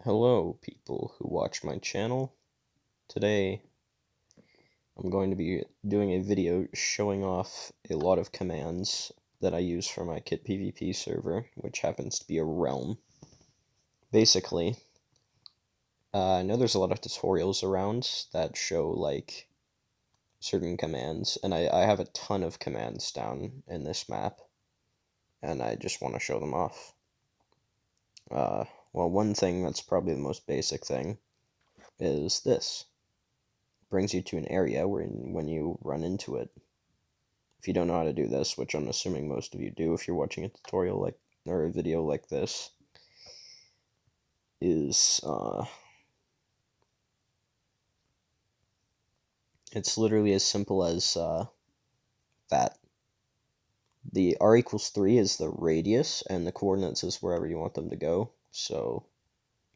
Hello, people who watch my channel. Today, I'm going to be doing a video showing off a lot of commands that I use for my Kit PvP server, which happens to be a realm. Basically, I know there's a lot of tutorials around that show, like, certain commands, and I have a ton of commands down in this map, and I just want to show them off. Well, one thing that's probably the most basic thing is this. Brings you to an area where when you run into it, if you don't know how to do this, which I'm assuming most of you do if you're watching a tutorial like or a video like this, is it's literally as simple as that. The r equals 3 is the radius, and the coordinates is wherever you want them to go. So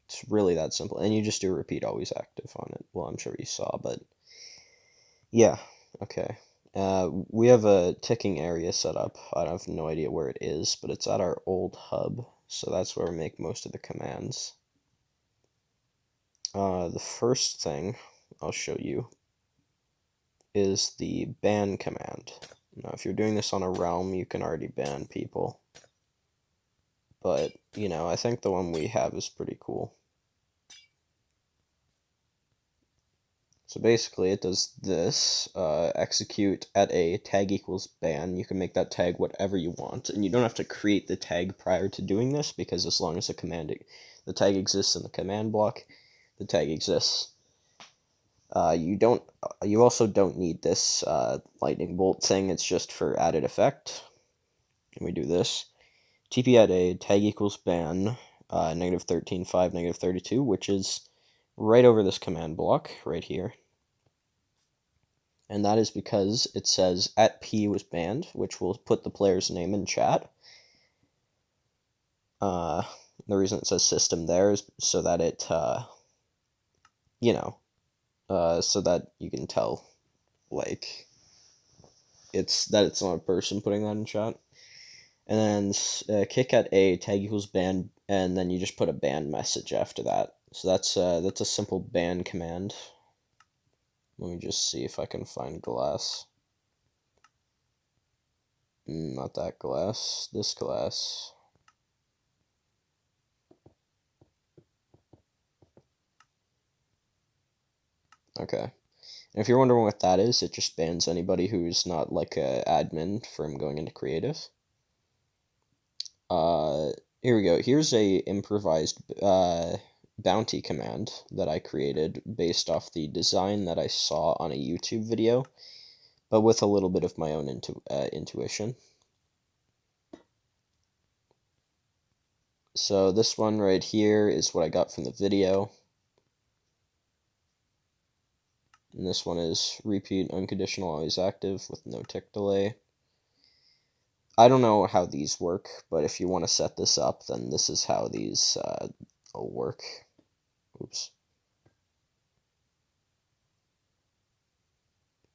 it's really that simple, and you just do repeat always active on it. Well, I'm sure you saw, but yeah, okay. We have a ticking area set up. I have no idea where it is, but it's at our old hub, so that's where we make most of the commands. The first thing I'll show you is the ban command. Now, if you're doing this on a realm, you can already ban people. But, I think the one we have is pretty cool. So basically, it does this, execute at a tag equals ban. You can make that tag whatever you want, and you don't have to create the tag prior to doing this, because as long as the tag exists in the command block, the tag exists. You also don't need this lightning bolt thing. It's just for added effect. And we do this. TP at a tag equals ban, -13.5, -32, which is right over this command block right here. And that is because it says at P was banned, which will put the player's name in chat. The reason it says system there is so that it, so that you can tell, like, it's not a person putting that in chat. And then kick at A, tag equals ban, and then you just put a ban message after that. So that's a simple ban command. Let me just see if I can find glass. Not that glass, this glass. Okay. And if you're wondering what that is, it just bans anybody who's not like a admin from going into creative. Here we go. Here's a improvised bounty command that I created based off the design that I saw on a YouTube video, but with a little bit of my own intuition. So this one right here is what I got from the video. And this one is repeat unconditional always active with no tick delay. I don't know how these work, but if you want to set this up, then this is how these will work. Oops.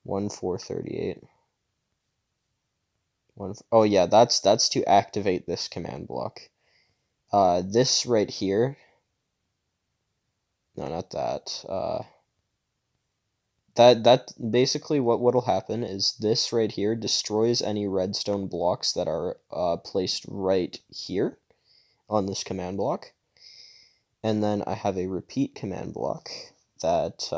1438. Oh yeah, that's to activate this command block. This right here. No, not that. That basically what'll happen is this right here destroys any redstone blocks that are placed right here on this command block. And then I have a repeat command block that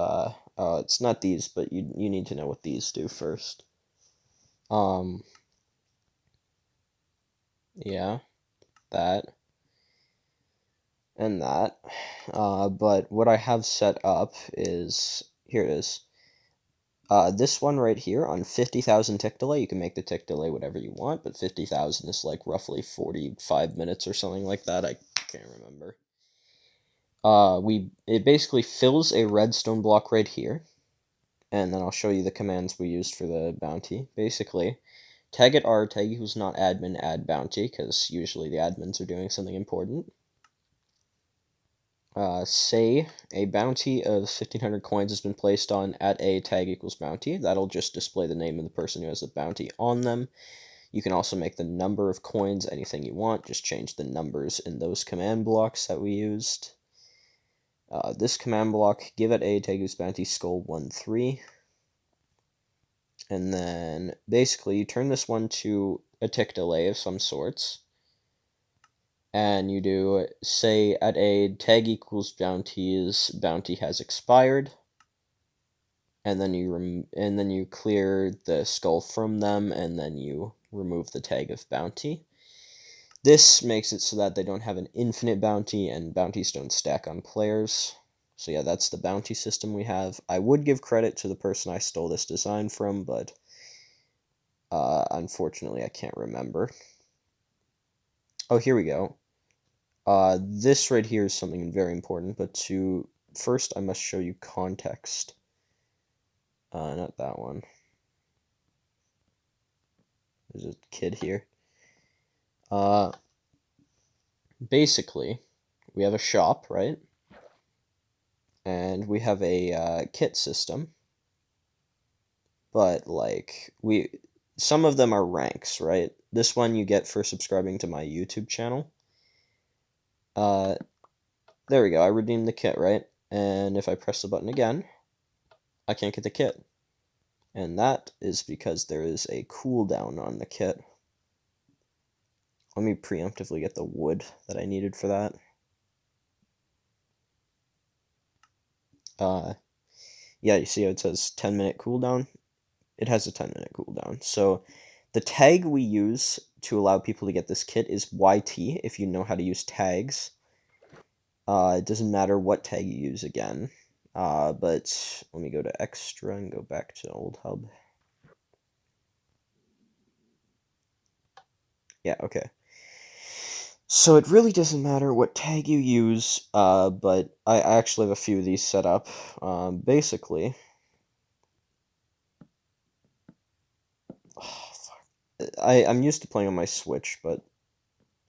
it's not these, but you need to know what these do first. Yeah, that and that. But what I have set up is, here it is. This one right here on 50,000 tick delay, you can make the tick delay whatever you want, but 50,000 is like roughly 45 minutes or something like that. I can't remember. It basically fills a redstone block right here, and then I'll show you the commands we used for the bounty. Basically, tag at R, tag equals not admin, add bounty, because usually the admins are doing something important. Say a bounty of 1,500 coins has been placed on at a tag equals bounty. That'll just display the name of the person who has the bounty on them. You can also make the number of coins anything you want. Just change the numbers in those command blocks that we used. This command block, give it a tag whose bounty skull 1-3. And then basically you turn this one to a tick delay of some sorts. And you do say at a tag equals bounties, bounty has expired. And then you clear the skull from them, and then you remove the tag of bounty. This makes it so that they don't have an infinite bounty, and bounties don't stack on players. So yeah, that's the bounty system we have. I would give credit to the person I stole this design from, but unfortunately I can't remember. Oh, here we go. This right here is something very important, but first I must show you context. Not that one. There's a kid here. Basically, we have a shop, right? And we have a kit system. But, like, some of them are ranks, right? This one you get for subscribing to my YouTube channel. There we go, I redeemed the kit, right? And if I press the button again, I can't get the kit. And that is because there is a cooldown on the kit. Let me preemptively get the wood that I needed for that. Yeah, you see how it says 10-minute cooldown? It has a 10-minute cooldown. So the tag we use to allow people to get this kit is YT, if you know how to use tags. It doesn't matter what tag you use again. But let me go to extra and go back to old hub. Yeah, okay. So it really doesn't matter what tag you use, but I actually have a few of these set up. Basically, I'm used to playing on my Switch, but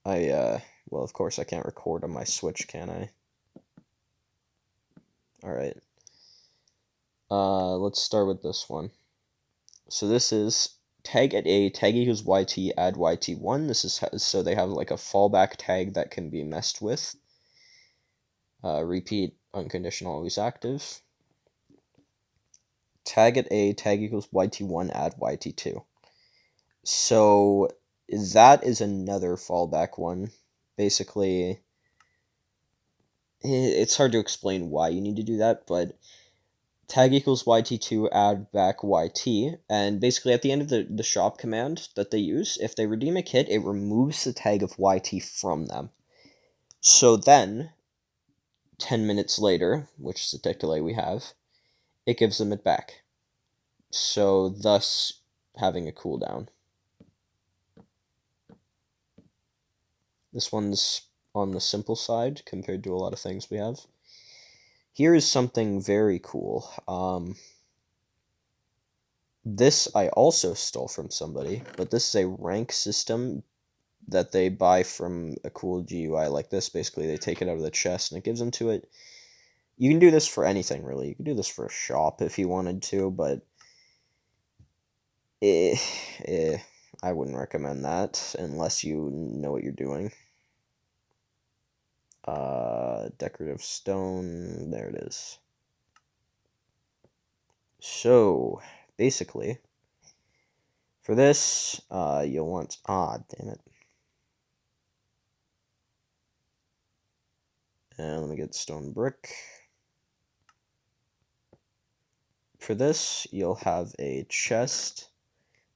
well, of course I can't record on my Switch, can I? Alright. Let's start with this one. So this is tag at A, tag equals YT, add YT1. This is so they have like a fallback tag that can be messed with. Repeat, unconditional, always active. Tag at A, tag equals YT1, add YT2. So that is another fallback one. Basically, it's hard to explain why you need to do that, but tag equals YT2, add back YT, and basically at the end of the shop command that they use, if they redeem a kit, it removes the tag of YT from them. So then, 10 minutes later, which is the tick delay we have, it gives them it back. So thus, having a cooldown. This one's on the simple side compared to a lot of things we have. Here is something very cool. This I also stole from somebody, but this is a rank system that they buy from a cool GUI like this. Basically, they take it out of the chest and it gives them to it. You can do this for anything, really. You can do this for a shop if you wanted to, but I wouldn't recommend that unless you know what you're doing. Decorative stone, there it is. So, basically, for this, you'll want, damn it. And let me get stone brick. For this, you'll have a chest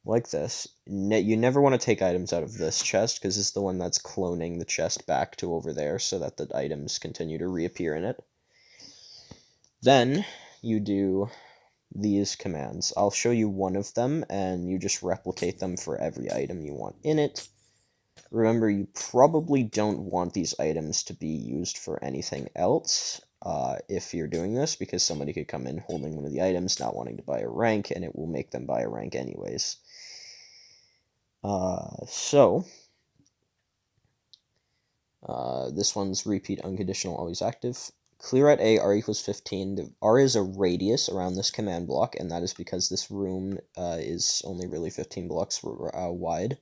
like this. You never want to take items out of this chest, because it's the one that's cloning the chest back to over there so that the items continue to reappear in it. Then, you do these commands. I'll show you one of them, and you just replicate them for every item you want in it. Remember, you probably don't want these items to be used for anything else if you're doing this, because somebody could come in holding one of the items, not wanting to buy a rank, and it will make them buy a rank anyways. This one's repeat, unconditional, always active. Clear at A, R equals 15. The R is a radius around this command block, and that is because this room is only really 15 blocks wide.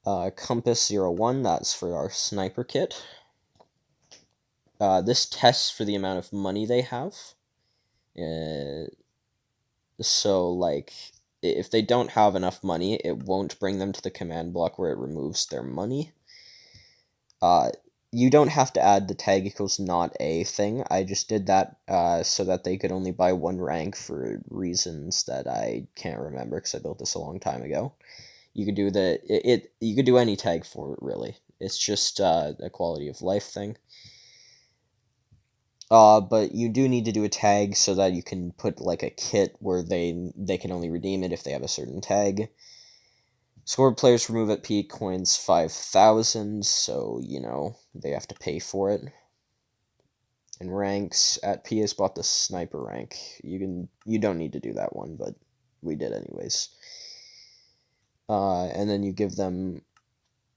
Compass 01, that's for our sniper kit. This tests for the amount of money they have. So, like, if they don't have enough money, it won't bring them to the command block where it removes their money. You don't have to add the tag equals not a thing. I just did that so that they could only buy one rank for reasons that I can't remember because I built this a long time ago. You could do you could do any tag for it, really. It's just a quality of life thing. But you do need to do a tag so that you can put like a kit where they can only redeem it if they have a certain tag. Scored players remove at peak coins 5,000, so you know they have to pay for it. And ranks at P is bought the sniper rank. You don't need to do that one, but we did anyways. And then you give them,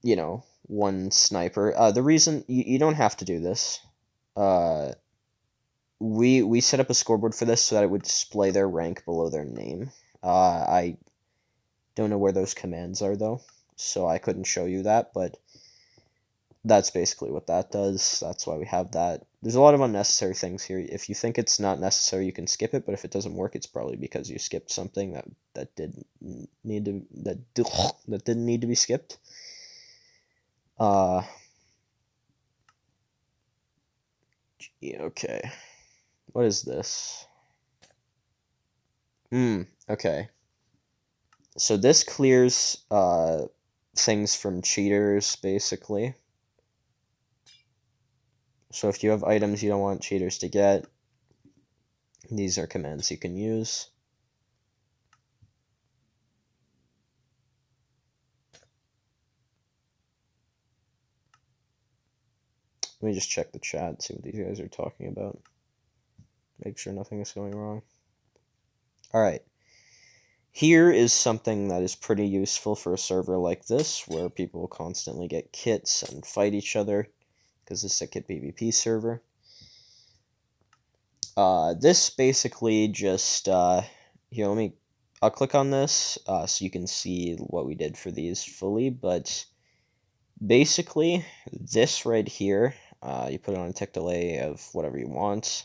you know, one sniper. The reason you don't have to do this. We set up a scoreboard for this so that it would display their rank below their name. I don't know where those commands are though, so I couldn't show you that, but that's basically what that does. That's why we have that. There's a lot of unnecessary things here. If you think it's not necessary, you can skip it, but if it doesn't work, it's probably because you skipped something that didn't need to be skipped. Okay. What is this? Okay. So this clears things from cheaters, basically. So if you have items you don't want cheaters to get, these are commands you can use. Let me just check the chat, see what these guys are talking about. Make sure nothing is going wrong. Alright. Here is something that is pretty useful for a server like this, where people constantly get kits and fight each other, because this is a kit PvP server. This basically just, here, I'll click on this, so you can see what we did for these fully, but basically, this right here, you put it on a tick delay of whatever you want,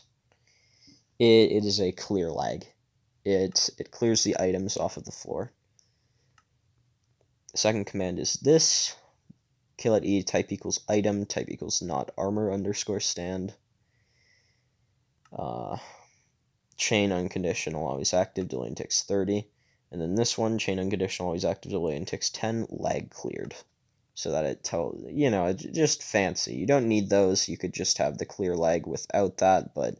it is a clear lag. It clears the items off of the floor. The second command is this, kill at E, type equals item, type equals not armor underscore stand. Chain unconditional, always active, delay and ticks 30. And then this one, chain unconditional, always active, delay and ticks 10, lag cleared. So that it tells, you know, it's just fancy. You don't need those, you could just have the clear lag without that, but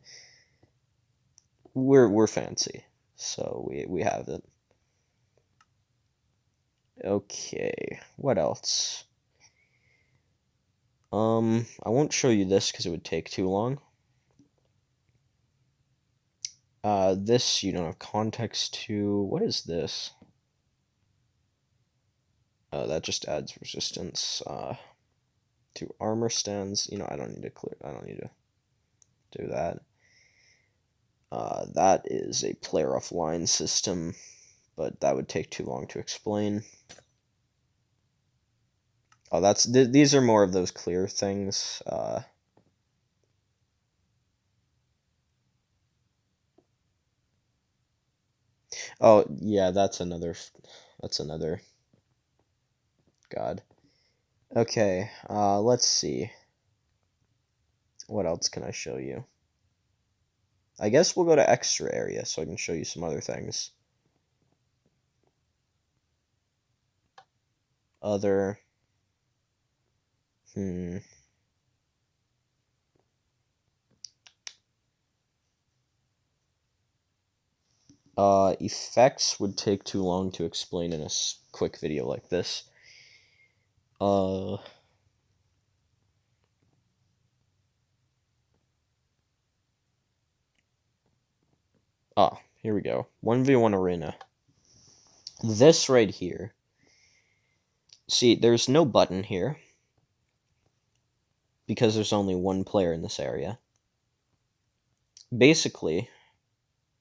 we're fancy. So we have it. Okay, what else? I won't show you this because it would take too long. This you don't have context to. What is this? That just adds resistance to armor stands. You know, I don't need to do that. That is a player offline system, but that would take too long to explain. Oh, these are more of those clear things. Oh yeah, that's another. God. Okay, let's see. What else can I show you? I guess we'll go to extra area so I can show you some other things. Other. Effects would take too long to explain in a quick video like this. Here we go. 1v1 arena. This right here. See, there's no button here, because there's only one player in this area. Basically,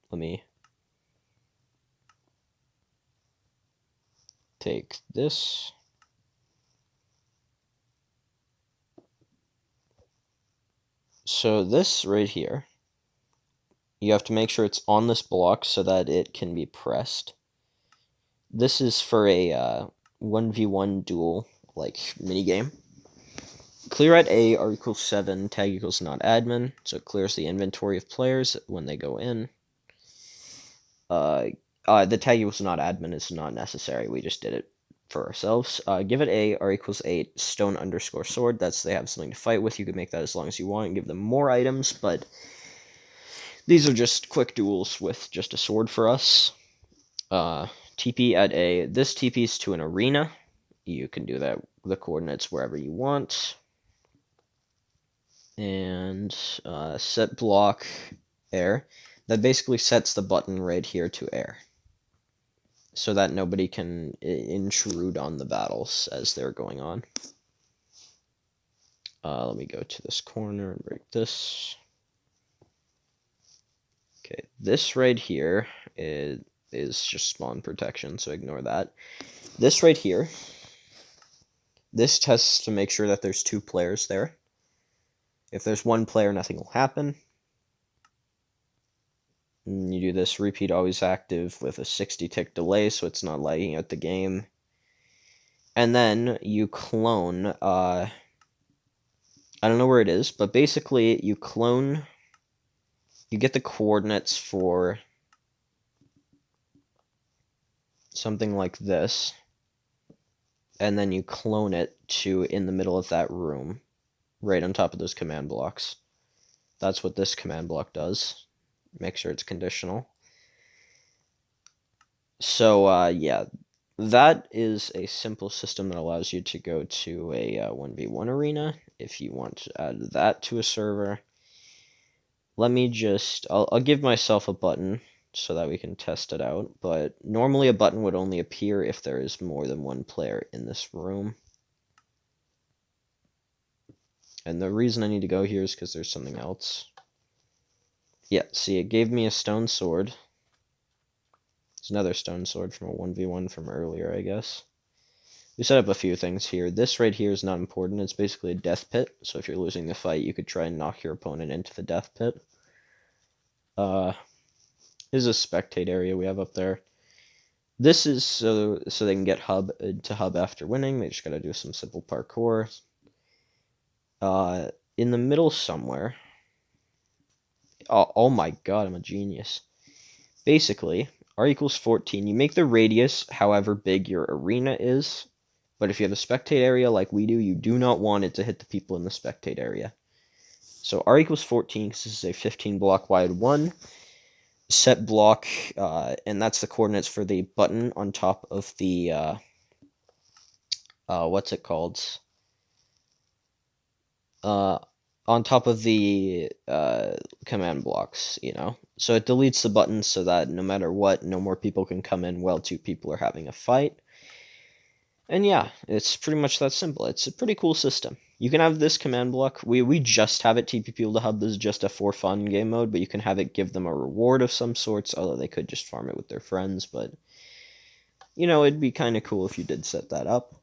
let me take this. So So this right here, you have to make sure it's on this block so that it can be pressed. This is for a 1v1 duel, like, minigame. Clear at A, R equals 7, tag equals not admin, so it clears the inventory of players when they go in. The tag equals not admin is not necessary, we just did it for ourselves. Give it A, R equals 8, stone underscore sword, that's they have something to fight with, you can make that as long as you want and give them more items, but these are just quick duels with just a sword for us. TP at A, this TP's to an arena, you can do that, the coordinates wherever you want. And set block air. That basically sets the button right here to air, so that nobody can intrude on the battles as they're going on. Let me go to this corner and break this. Okay, this right here is just spawn protection, so ignore that. This right here, this tests to make sure that there's 2 players there. If there's 1 player, nothing will happen. And you do this repeat always active with a 60 tick delay, so it's not lagging out the game. And then you clone, I don't know where it is, but basically you clone, you get the coordinates for something like this, and then you clone it to in the middle of that room, right on top of those command blocks. That's what this command block does. Make sure it's conditional. So, yeah, that is a simple system that allows you to go to a 1v1 arena if you want to add that to a server. Let me just, I'll give myself a button so that we can test it out, but normally a button would only appear if there is more than 1 player in this room. And the reason I need to go here is because there's something else. Yeah, see, it gave me a stone sword. It's another stone sword from a 1v1 from earlier, I guess. We set up a few things here. This right here is not important. It's basically a death pit, so if you're losing the fight, you could try and knock your opponent into the death pit. This is a spectate area we have up there. This is so they can get hub to hub after winning. They just gotta do some simple parkour. In the middle somewhere. Oh my god, I'm a genius. Basically, R equals 14. You make the radius however big your arena is. But if you have a spectate area like we do, you do not want it to hit the people in the spectate area. So R equals 14, because this is a 15 block wide 1. Set block, and that's the coordinates for the button on top of the, what's it called? On top of the command blocks, you know? So it deletes the button so that no matter what, no more people can come in while 2 people are having a fight. And yeah, it's pretty much that simple. It's a pretty cool system. You can have this command block. We just have it TP people to hub. This is just a for fun game mode, but you can have it give them a reward of some sorts, although they could just farm it with their friends, but you know, it'd be kind of cool if you did set that up.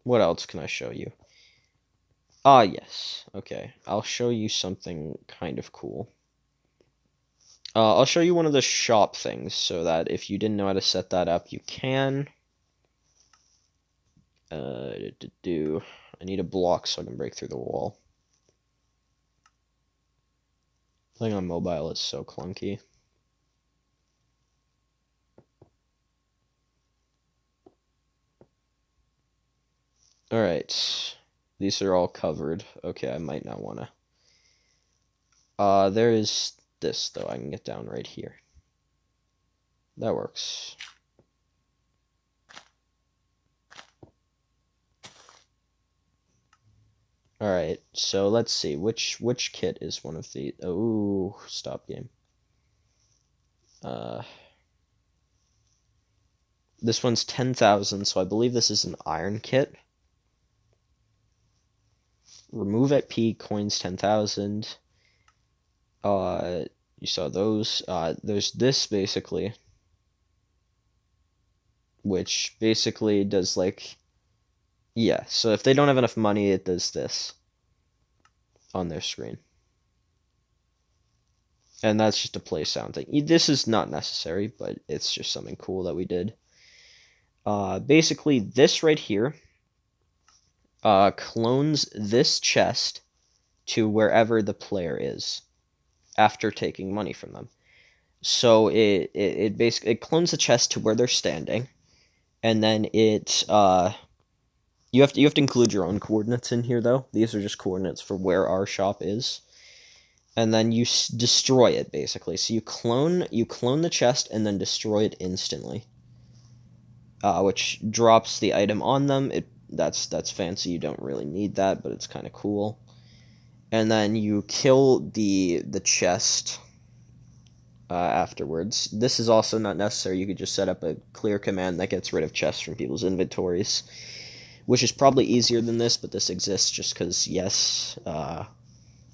What else can I show you? Ah, yes. Okay, I'll show you something kind of cool. I'll show you one of the shop things, so that if you didn't know how to set that up, you can. I need a block so I can break through the wall. Playing on mobile is so clunky. Alright. These are all covered. Okay, I might not wanna. There is this, though. I can get down right here. That works. Alright, so let's see. Which kit is one of the... Oh, stop game. This one's 10,000, so I believe this is an iron kit. Remove at P, coins 10,000. You saw those. There's this, basically, which basically does, like, Yeah, so if they don't have enough money, it does this on their screen. And that's just a play sound thing. This is not necessary, but it's just something cool that we did. Basically, this right here clones this chest to wherever the player is after taking money from them. So it basically clones the chest to where they're standing, and then you have to include your own coordinates in here though. These are just coordinates for where our shop is, and then you destroy it basically. So you clone the chest and then destroy it instantly, which drops the item on them. That's fancy. You don't really need that, but it's kind of cool. And then you kill the chest afterwards. This is also not necessary. You could just set up a clear command that gets rid of chests from people's inventories, which is probably easier than this, but this exists just because, yes. And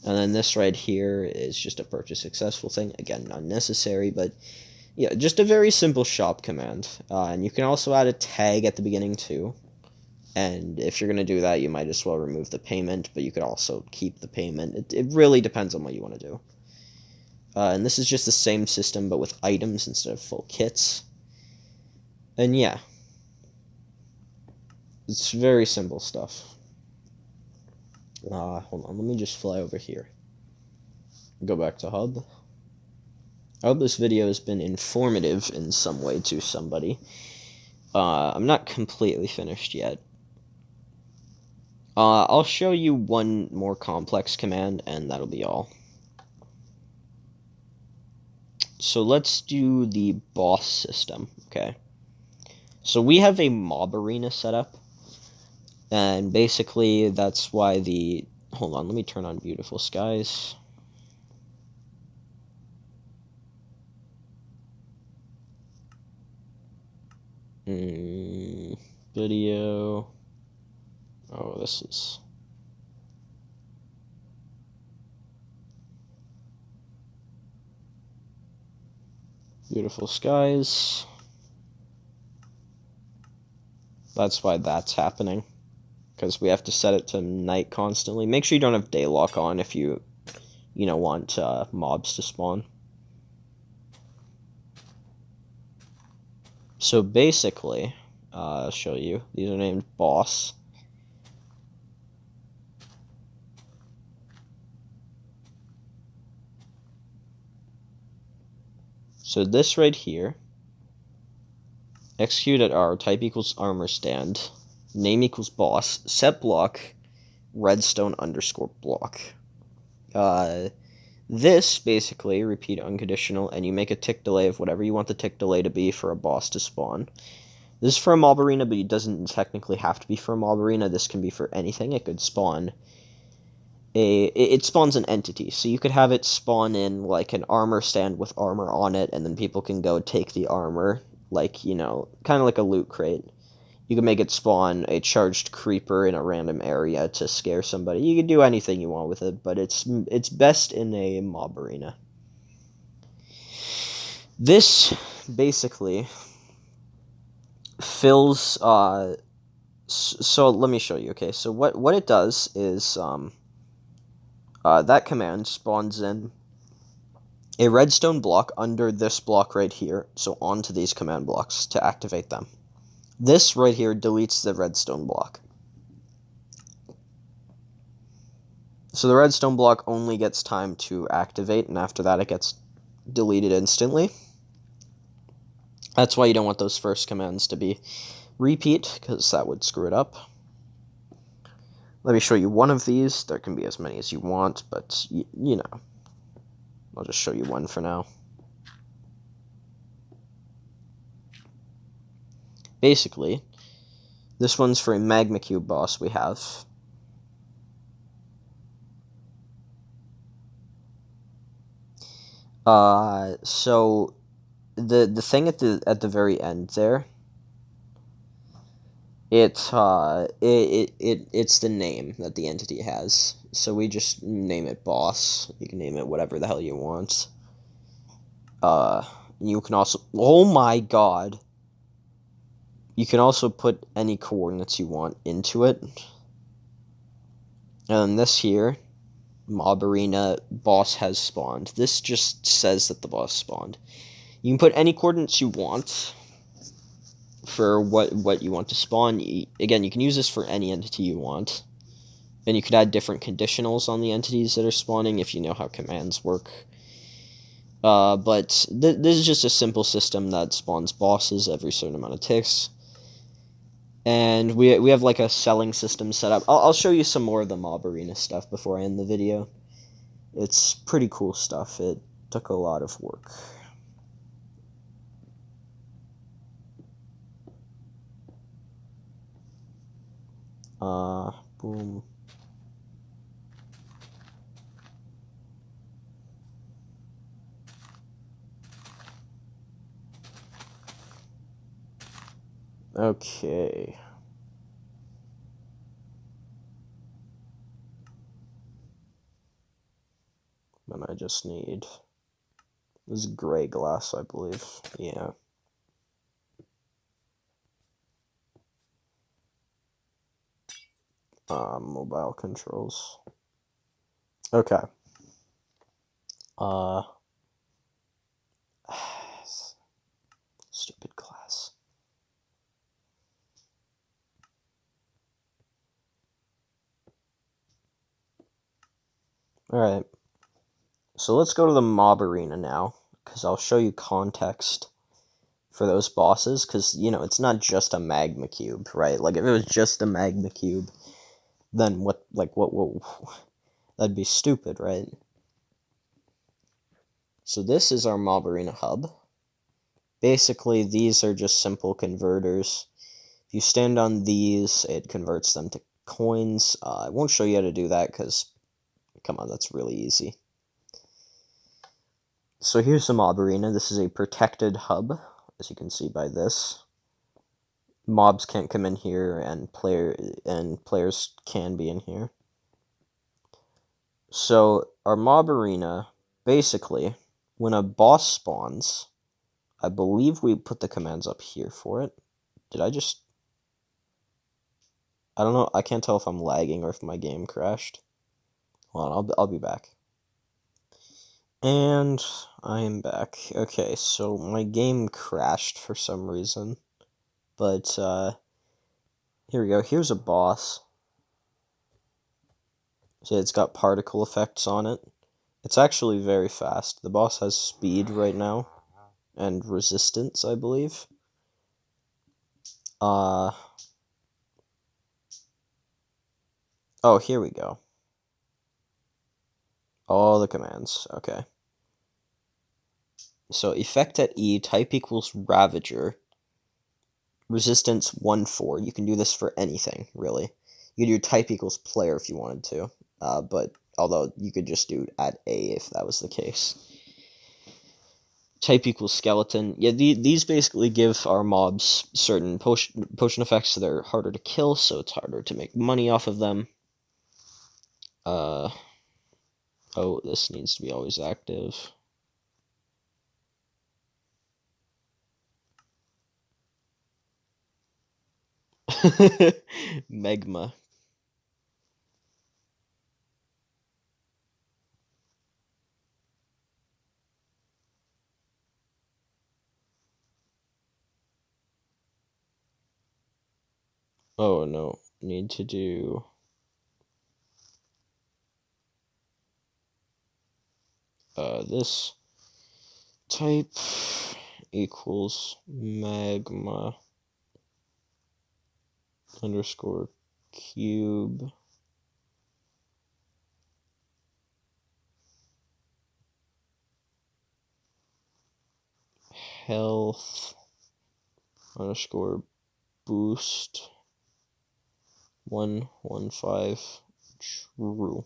then this right here is just a purchase successful thing. Again, not necessary, but yeah, just a very simple shop command. And you can also add a tag at the beginning too. And if you're going to do that, you might as well remove the payment, but you could also keep the payment. It really depends on what you want to do. And this is just the same system, but with items instead of full kits. And yeah, it's very simple stuff. Hold on, let me just fly over here. Go back to Hub. I hope this video has been informative in some way to somebody. I'm not completely finished yet. I'll show you one more complex command, and that'll be all. So let's do the boss system, okay? So we have a mob arena set up, and basically that's why the... Hold on, let me turn on Beautiful Skies. Video... Oh, this is... Beautiful Skies. That's why that's happening. Because we have to set it to night constantly. Make sure you don't have day lock on if you want mobs to spawn. So basically, I'll show you. These are named boss. So this right here, execute at R, type equals armor stand, name equals boss, set block, redstone underscore block. This basically, repeat unconditional, and you make a tick delay of whatever you want the tick delay to be for a boss to spawn. This is for a mob arena, but it doesn't technically have to be for a mob arena. This can be for anything. It could spawn it spawns an entity, so you could have it spawn in like an armor stand with armor on it, and then people can go take the armor, like, kind of like a loot crate. You can make it spawn a charged creeper in a random area to scare somebody. You can do anything you want with it, but it's best in a mob arena. This basically fills so let me show you. Okay, so what it does is that command spawns in a redstone block under this block right here, so onto these command blocks to activate them. This right here deletes the redstone block. So the redstone block only gets time to activate, and after that it gets deleted instantly. That's why you don't want those first commands to be repeat, because that would screw it up. Let me show you one of these. There can be as many as you want, but, I'll just show you one for now. Basically, this one's for a magma cube boss we have. So the thing at the very end there, it's the name that the entity has. So we just name it boss. You can name it whatever the hell you want. You can also... Oh my god. You can also put any coordinates you want into it. And this here, Mob Arena, boss has spawned. This just says that the boss spawned. You can put any coordinates you want for what you want to spawn. Again, you can use this for any entity you want. And you could add different conditionals on the entities that are spawning if you know how commands work. But this is just a simple system that spawns bosses every certain amount of ticks. And we have like a selling system set up. I'll show you some more of the Mob Arena stuff before I end the video. It's pretty cool stuff. It took a lot of work. Boom. Okay. Then I just need this gray glass, I believe. Yeah. Mobile controls. Okay. Stupid glass. Alright. So let's go to the Mob Arena now, because I'll show you context for those bosses, because, you know, it's not just a magma cube, right? Like, if it was just a magma cube, then what, that'd be stupid, right? So this is our Mob Arena hub. Basically, these are just simple converters. If you stand on these, it converts them to coins. I won't show you how to do that, because, come on, that's really easy. So here's the Mob Arena. This is a protected hub, as you can see by this. Mobs can't come in here, and players can be in here. So our Mob Arena, basically, when a boss spawns, I believe we put the commands up here for it. Did I just... I don't know, I can't tell if I'm lagging or if my game crashed. Hold on, I'll be back. And I am back. Okay, so my game crashed for some reason. But, here we go. Here's a boss. So it's got particle effects on it. It's actually very fast. The boss has speed right now. And resistance, I believe. Oh, here we go. All the commands. Okay. So effect at E, type equals Ravager. Resistance 1-4. You can do this for anything, really. You could do type equals player if you wanted to. But although you could just do at A if that was the case. Type equals skeleton. Yeah, these basically give our mobs certain potion effects, so they're harder to kill, so it's harder to make money off of them. Oh, this needs to be always active. Megma. Oh no, need to do this type equals magma underscore cube health underscore boost 115 true.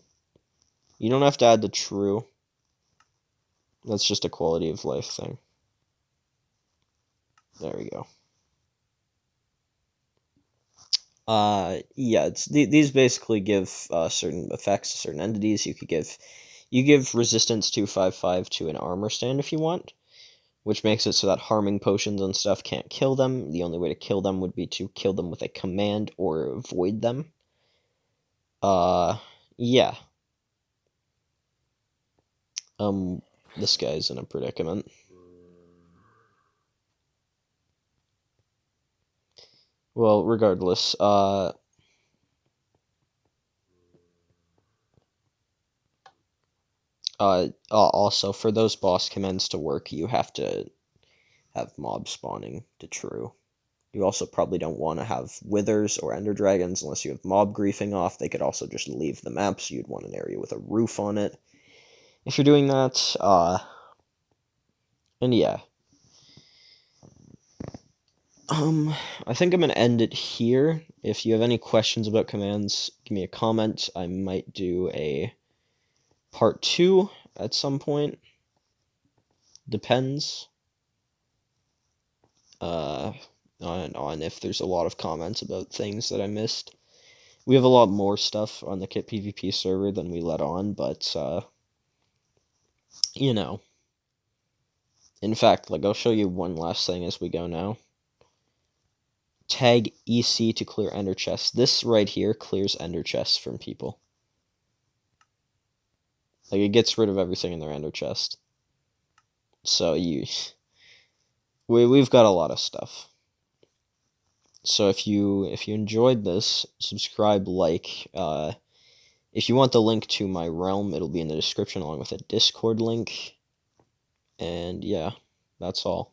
You don't have to add the true. That's just a quality of life thing. There we go. Yeah, these basically give certain effects to certain entities. You give resistance 255 to an armor stand if you want, which makes it so that harming potions and stuff can't kill them. The only way to kill them would be to kill them with a command or avoid them. Yeah. This guy's in a predicament. Well, regardless, also, for those boss commands to work, you have to have mob spawning to true. You also probably don't want to have withers or ender dragons unless you have mob griefing off. They could also just leave the map, so you'd want an area with a roof on it. If you're doing that, and yeah. I think I'm going to end it here. If you have any questions about commands, give me a comment. I might do a part 2 at some point. Depends. On if there's a lot of comments about things that I missed. We have a lot more stuff on the Kit PvP server than we let on, but, you know. In fact, like, I'll show you one last thing as we go now. Tag EC to clear ender chests. This right here clears ender chests from people. Like, it gets rid of everything in their ender chest. So we've got a lot of stuff. So if you enjoyed this, subscribe, like. If you want the link to my realm, it'll be in the description along with a Discord link. And yeah, that's all.